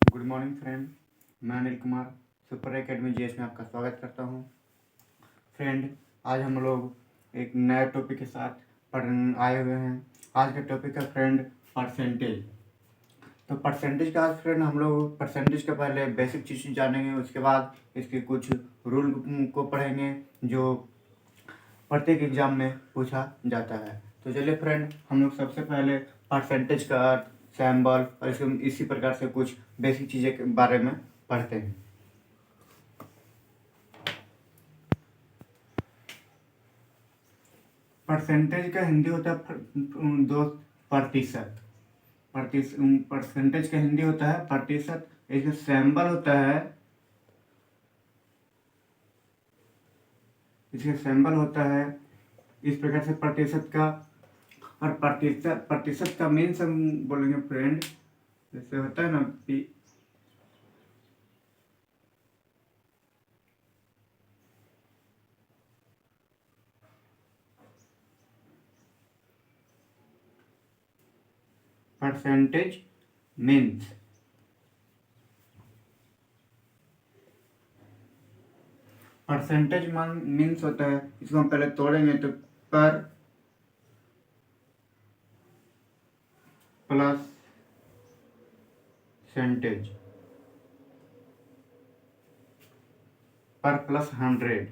Good morning friend, मैं Anil Kumar super academy GS में आपका स्वागत करता हूं। फ्रेंड, आज हम लोग एक नए टॉपिक के साथ पढ़ आए हुए हैं। आज का टॉपिक है फ्रेंड परसेंटेज। तो परसेंटेज का आज फ्रेंड हम लोग परसेंटेज का पहले बेसिक चीज़ जानेंगे, उसके बाद इसके कुछ रूल को पढ़ेंगे जो प्रत्येक एग्जाम में पूछा जाता है। तो चलिए फ्रेंड, हम लोग सबसे पहले परसेंटेज का सैम्बल और इसी प्रकार से कुछ बेसिक चीज़ें के बारे में पढ़ते हैं। परसेंटेज का हिंदी होता है दोस्त प्रतिशत। परसेंटेज का हिंदी होता है प्रतिशत। इसका सैम्बल होता है इस प्रकार से प्रतिशत का। और प्रतिशत का मीन्स हम बोलेंगे फ्रेंड, जैसे होता है ना परसेंटेज मीन्स मीन्स होता है, इसको हम पहले तोड़ेंगे तो पर प्लस सेंटेज पर प्लस 100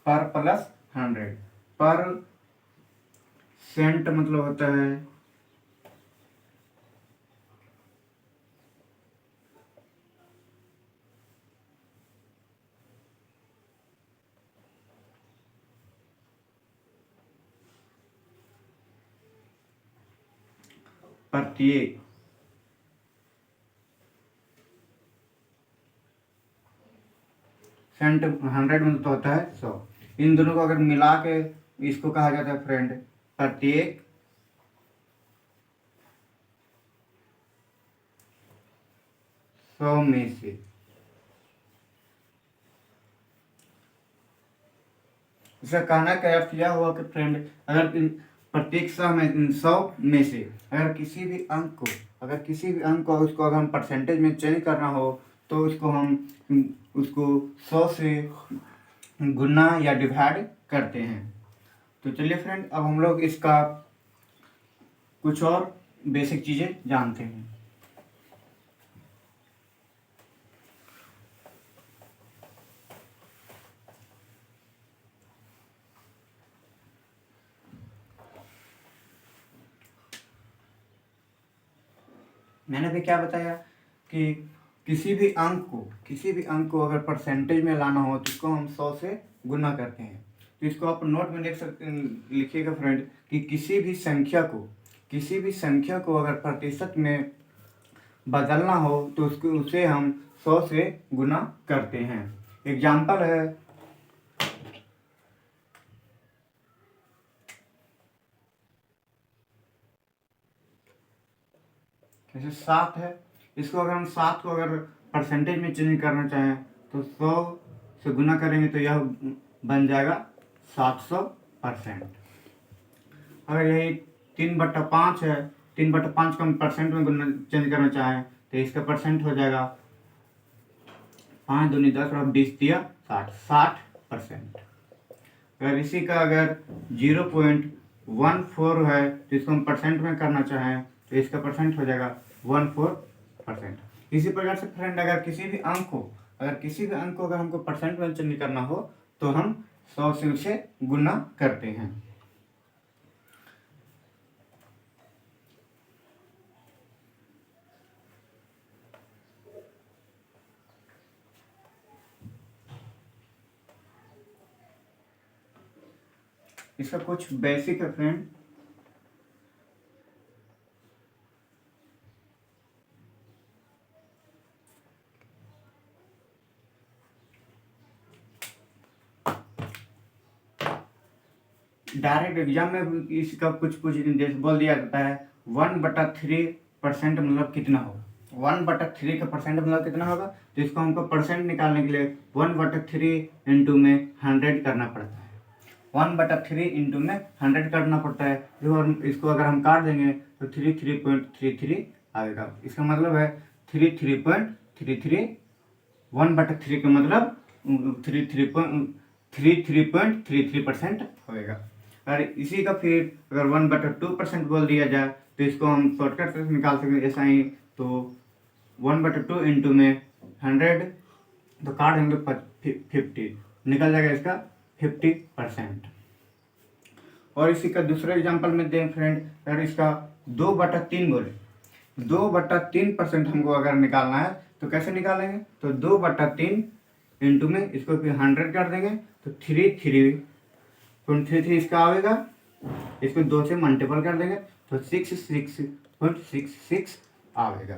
पर प्लस 100 पर सेंट मतलब होता है प्रत्येक। सेंट 100 में तो होता है 100। इन दोनों को अगर मिला के इसको कहा जाता है फ्रेंड प्रत्येक 100 में से। इसका कहना का अर्थ यह हुआ कि फ्रेंड, अगर प्रत्येक 100 में से अगर किसी भी अंक को उसको अगर हम परसेंटेज में चेंज करना हो तो उसको 100 से गुना या डिवाइड करते हैं। तो चलिए फ्रेंड, अब हम लोग इसका कुछ और बेसिक चीज़ें जानते हैं। मैंने भी क्या बताया कि किसी भी अंक को अगर परसेंटेज में लाना हो तो इसको हम 100 से गुना करते हैं। तो इसको आप नोट में लिखिएगा फ्रेंड कि किसी भी संख्या को अगर प्रतिशत में बदलना हो तो उसे हम 100 से गुना करते हैं। एग्जाम्पल है, जैसे 7 है, इसको अगर हम 7 को अगर परसेंटेज में चेंज करना चाहें तो 100 से गुना करेंगे तो यह बन जाएगा 700%। अगर यही 3/5 है, 3/5 को हम परसेंट में चेंज करना चाहें तो इसका परसेंट हो जाएगा 5 दूनी 10 और 20 दिया 60%। अगर इसी का अगर 0.14 है तो इसको हम परसेंट में करना चाहें तो इसका परसेंट हो जाएगा 14%। इसी प्रकार से फ्रेंड, अगर किसी भी अंक को अगर हमको परसेंट में चेंज करना हो तो हम 100 से उसे गुना करते हैं। इसका कुछ बेसिक है फ्रेंड। डायरेक्ट एग्जाम में इसका कुछ जैसे बोल दिया जाता है 1/3% मतलब कितना हो। 1/3 का परसेंट मतलब कितना होगा, तो इसको हमको परसेंट निकालने के लिए 1/3 इंटू में 100 करना पड़ता है। 1/3 इंटू में 100 करना पड़ता है। देखो इसको अगर हम काट देंगे तो 33.33 आएगा। इसका मतलब है 33.33, 1/3 का मतलब 33.33% होएगा। और इसी का फिर अगर 1/2% बोल दिया जाए तो इसको हम शॉर्टकट से निकाल सकते हैं ऐसा ही। तो 1/2 इंटू में 100 तो काट देंगे 50, निकल जाएगा इसका 50%। और इसी का दूसरा एग्जांपल में दें फ्रेंड, अगर इसका 2/3 बोले, 2/3% हमको अगर निकालना है तो कैसे निकालेंगे, तो 2/3 इंटू में इसको फिर 100 कर देंगे तो 33.33 इसका आएगा। इसको 2 से मल्टीपल कर देंगे तो 66.66 आएगा।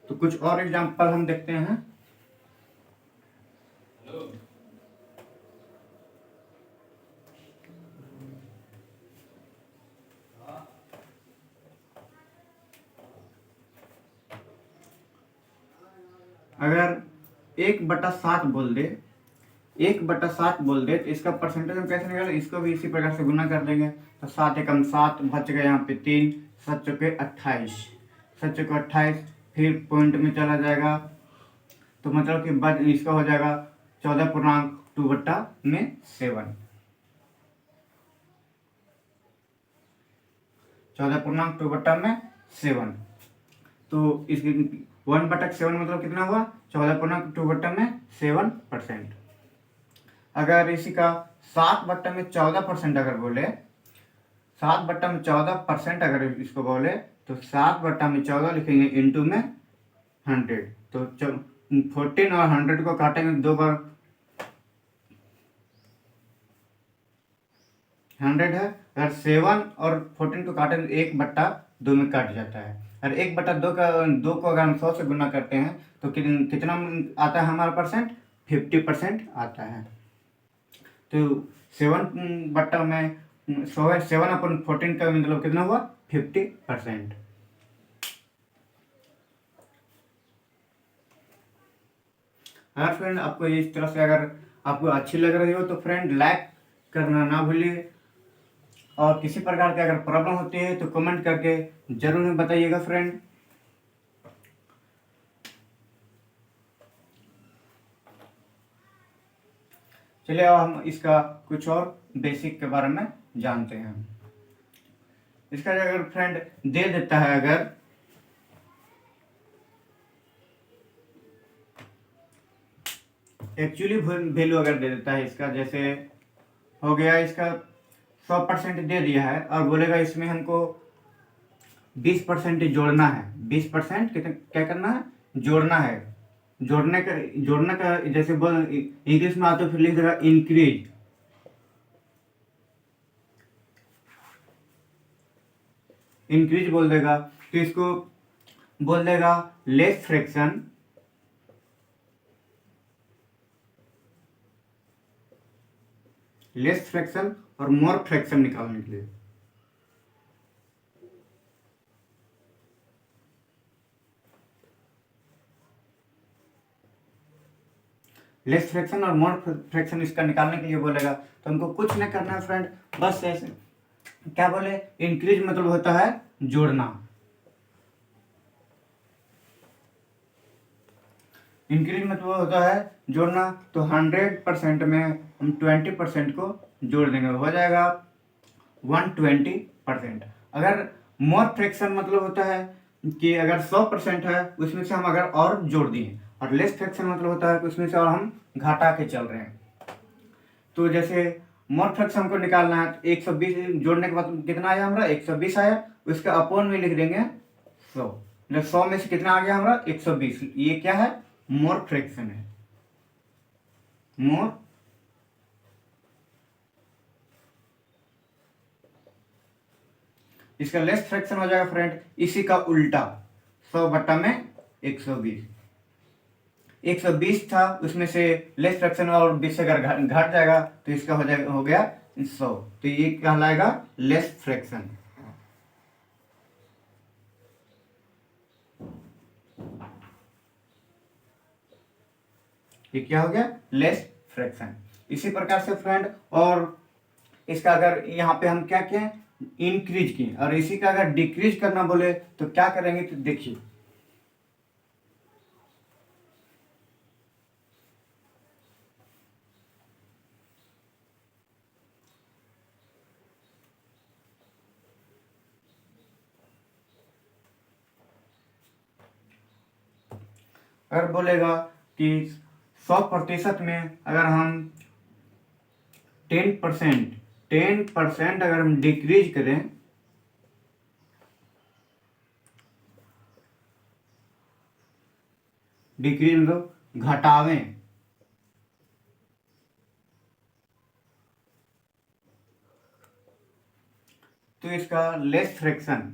तो कुछ और एग्जांपल हम देखते हैं। अगर 1/7 बोल दे, 1/7 बोल दे तो इसका परसेंटेज हम कैसे निकालें, इसको भी इसी प्रकार से गुना कर देंगे। तो 7 एकम 7, बच गए यहाँ पे 3, 7 चौके 28, 7 चौके 28, फिर पॉइंट में चला जाएगा तो मतलब कि बच इसका हो जाएगा 14.2/7, 14.2/7। तो इसकी 1/7 मतलब कितना हुआ, 14.2/7%। अगर इसी का 7/14% अगर बोले, 7/14% अगर इसको बोले तो 7/14 लिखेंगे इंटू में 100। तो 14 और 100 को काटेंगे 2 बार, 100 है। अगर 7 और 14 को काटेंगे तो 1/2 में कट जाता है। और 1/2 का 2 को अगर हम 100 से गुना करते हैं तो कितना आता है हमारा परसेंट, 50% आता है। तो 7/14 का मतलब कितना हुआ, 50%। अगर फ्रेंड आपको इस तरह से अगर आपको अच्छी लग रही हो तो फ्रेंड लाइक करना ना भूलिए। और किसी प्रकार की अगर प्रॉब्लम होती है तो कमेंट करके जरूर हमें बताइएगा फ्रेंड। चलिए अब हम इसका कुछ और बेसिक के बारे में जानते हैं। इसका अगर फ्रेंड दे देता है, अगर एक्चुअली वैल्यू अगर दे देता है इसका, जैसे हो गया इसका 100% दे दिया है और बोलेगा इसमें हमको 20% जोड़ना है। 20% क्या करना है, जोड़ना है। जोड़ने का जैसे बोल इंग्लिश में आते फिर लिख देगा इंक्रीज, इंक्रीज बोल देगा। तो इसको बोल देगा लेस फ्रैक्शन, लेस फ्रैक्शन और मोर फ्रैक्शन निकालने के लिए। लेस फ्रैक्शन और मोर फ्रैक्शन इसका निकालने के लिए बोलेगा। तो हमको कुछ नहीं करना है फ्रेंड, बस ऐसे क्या बोले, इंक्रीज मतलब होता है जोड़ना, इंक्रीज मतलब होता है जोड़ना। तो 100% में हम 20% को जोड़ देंगे, हो जाएगा 120%। अगर मोर फ्रैक्शन मतलब होता है कि अगर 100% है उसमें से हम अगर और जोड़ दिए, और लेस फ्रैक्शन मतलब होता है कि उसमें से और हम घटा के चल रहे हैं। तो जैसे मोर फ्रैक्शन को निकालना है तो 120 जोड़ने के बाद कितना आया हमारा, 120 आया। उसका अपोन में लिख देंगे 100, मतलब 100 में से कितना आ गया हमारा, 120। ये क्या है, मोर फ्रैक्शन है, मोर। इसका लेस फ्रैक्शन हो जाएगा फ्रेंड इसी का उल्टा, 100/120। 120 था, उसमें से लेस फ्रैक्शन और 20 से अगर घट जाएगा तो इसका हो गया 100। तो ये कहलाएगा लेस फ्रैक्शन। ये क्या हो गया, लेस फ्रैक्शन। इसी प्रकार से फ्रेंड, और इसका अगर यहाँ पे हम क्या किए, इंक्रीज किए, और इसी का अगर डिक्रीज करना बोले तो क्या करेंगे, तो देखिए अगर बोलेगा कि 100% में अगर हम 10% अगर हम डिक्रीज करें, डिक्रीज मतलब घटावें, तो इसका लेस फ्रैक्शन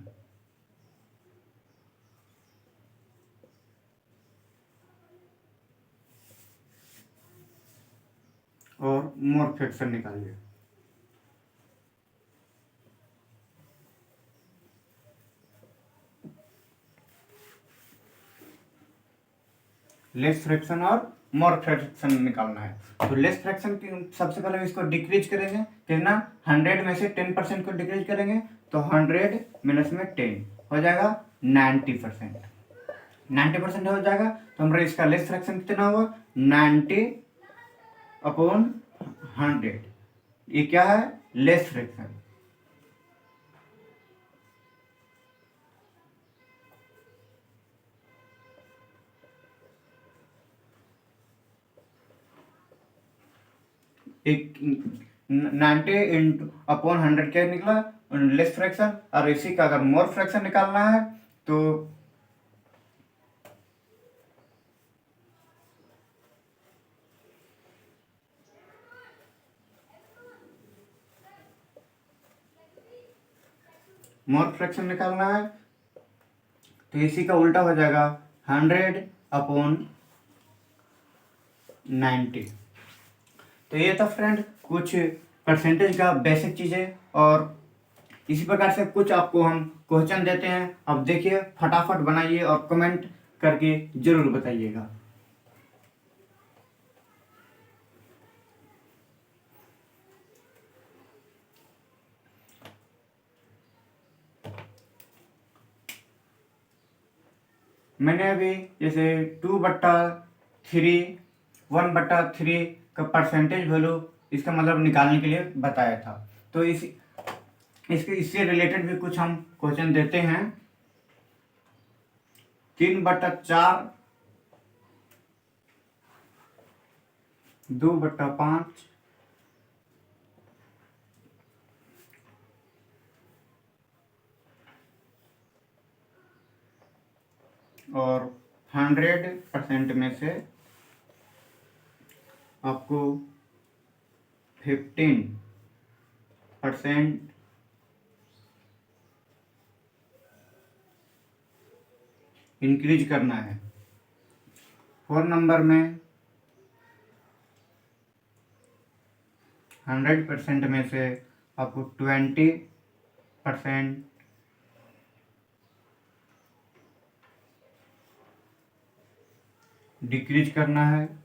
और मोर फ्रैक्शन निकालिए। लेस फ्रैक्शन और मोर फ्रैक्शन निकालना है। तो लेस फ्रैक्शन की सबसे पहले इसको डिक्रीज करेंगे, कितना, 100 में से 10% को डिक्रीज करेंगे, तो 100 माइनस में 10 हो जाएगा 90%। 90% हो जाएगा, तो हमारा इसका लेस फ्रैक्शन कितना हुआ, 90/100। ये क्या है, लेस फ्रैक्शन। एक 90/100 क्या निकला, लेस फ्रैक्शन। और इसी का अगर मोर फ्रैक्शन निकालना है तो मोर फ्रैक्शन निकालना है तो इसी का उल्टा हो जाएगा 100/90। तो ये था फ्रेंड कुछ परसेंटेज का बेसिक चीज़ें, और इसी प्रकार से कुछ आपको हम क्वेश्चन देते हैं, अब देखिए फटाफट बनाइए और कमेंट करके जरूर बताइएगा। मैंने अभी जैसे 2/3 1/3 का परसेंटेज वैल्यू इसका मतलब निकालने के लिए बताया था। तो इससे रिलेटेड भी कुछ हम क्वेश्चन देते हैं। 3/4 2/5 और 100% में से आपको 15% इंक्रीज करना है। 4 नंबर में 100% में से आपको 20% डिक्रीज करना है।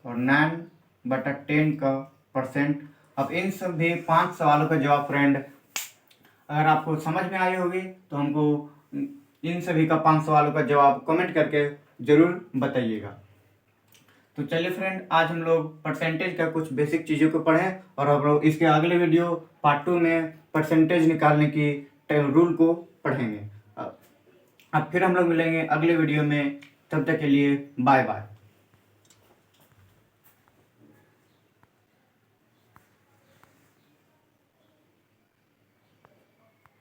और 9/10 का परसेंट। अब इन सभी 5 सवालों का जवाब फ्रेंड अगर आपको समझ में आई होगी तो हमको इन सभी का 5 सवालों का जवाब कमेंट करके जरूर बताइएगा। तो चलिए फ्रेंड, आज हम लोग परसेंटेज का कुछ बेसिक चीज़ों को पढ़ें, और हम लोग इसके अगले वीडियो पार्ट 2 में परसेंटेज निकालने की रूल को पढ़ेंगे। अब फिर हम लोग मिलेंगे अगले वीडियो में, तब तक के लिए बाय बाय।